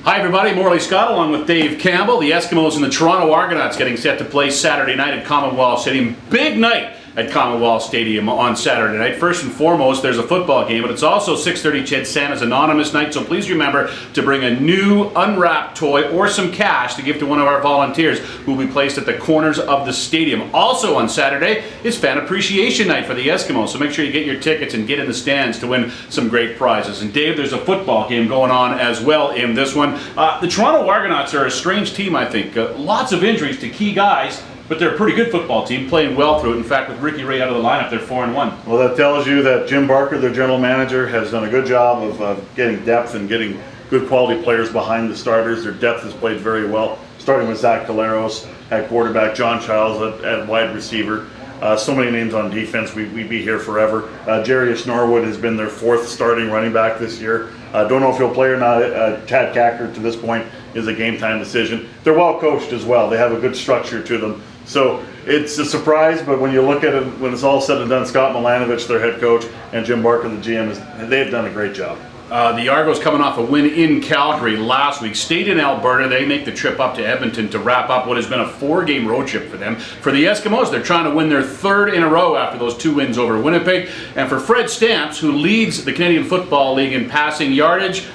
Hi everybody, Morley Scott along with Dave Campbell. The Eskimos and the Toronto Argonauts getting set to play Saturday night at Commonwealth Stadium. Big night at Commonwealth Stadium on Saturday night. First and foremost, there's a football game, but it's also 6:30 Ched Santa's Anonymous night, so please remember to bring a new unwrapped toy or some cash to give to one of our volunteers who will be placed at the corners of the stadium. Also on Saturday is Fan Appreciation Night for the Eskimos, so make sure you get your tickets and get in the stands to win some great prizes. And Dave, there's a football game going on as well in this one. The Toronto Argonauts are a strange team, I think. Lots of injuries to key guys, but they're a pretty good football team, playing well through it. In fact, with Ricky Ray out of the lineup, they're 4-1. Well, that tells you that Jim Barker, their general manager, has done a good job of getting depth and getting good quality players behind the starters. Their depth has played very well, starting with Zach Caleros at quarterback, John Childs at wide receiver. So many names on defense, we'd be here forever. Jarius Norwood has been their fourth starting running back this year. Don't know if he'll play or not. Chad Cacker, to this point, is a game-time decision. They're well coached as well. They have a good structure to them. So it's a surprise, but when you look at it, when it's all said and done, Scott Milanovich, their head coach, and Jim Barker, the GM, they've done a great job. The Argos coming off a win in Calgary last week, stayed in Alberta. They make the trip up to Edmonton to wrap up what has been a 4-game road trip for them. For the Eskimos, they're trying to win their third in a row after those 2 wins over Winnipeg. And for Fred Stamps, who leads the Canadian Football League in passing yardage,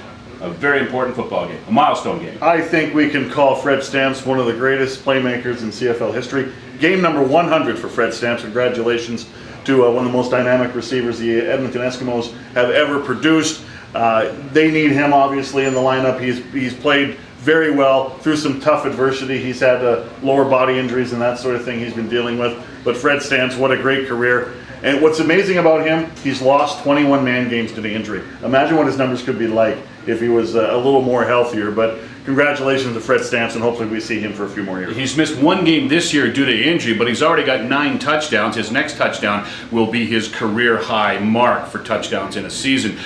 a very important football game, a milestone game. I think we can call Fred Stamps one of the greatest playmakers in CFL history. Game number 100 for Fred Stamps. Congratulations to one of the most dynamic receivers the Edmonton Eskimos have ever produced. They need him, obviously, in the lineup. He's played very well through some tough adversity. He's had lower body injuries and that sort of thing he's been dealing with. But Fred Stamps, what a great career. And what's amazing about him, he's lost 21 man games due to injury. Imagine what his numbers could be like if he was a little more healthier. But congratulations to Fred Stamps, and hopefully we see him for a few more years. He's missed 1 game this year due to injury, but he's already got 9 touchdowns. His next touchdown will be his career high mark for touchdowns in a season.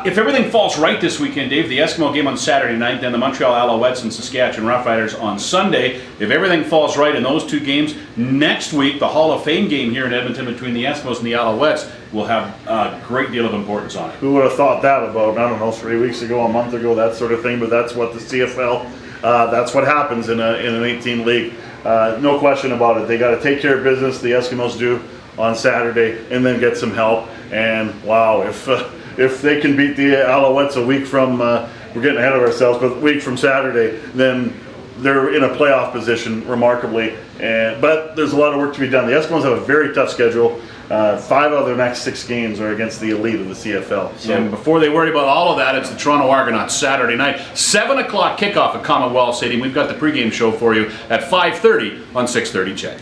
If everything falls right this weekend, Dave, the Eskimo game on Saturday night, then the Montreal Alouettes and Saskatchewan Roughriders on Sunday. If everything falls right in those 2 games, next week the Hall of Fame game here in Edmonton between the Eskimos and the Alouettes will have a great deal of importance on it. Who would have thought that about, I don't know, 3 weeks ago, a month ago, that sort of thing, but that's what the CFL, that's what happens in an 18 league. No question about it. They got to take care of business, the Eskimos do, on Saturday, and then get some help. And wow, if they can beat the Alouettes a week from, we're getting ahead of ourselves, but a week from Saturday, then they're in a playoff position remarkably. But there's a lot of work to be done. The Eskimos have a very tough schedule. 5 of their next 6 games are against the elite of the CFL. So. And before they worry about all of that, it's the Toronto Argonauts Saturday night, 7 o'clock kickoff at Commonwealth Stadium. We've got the pregame show for you at 5:30 on 6:30 Ched.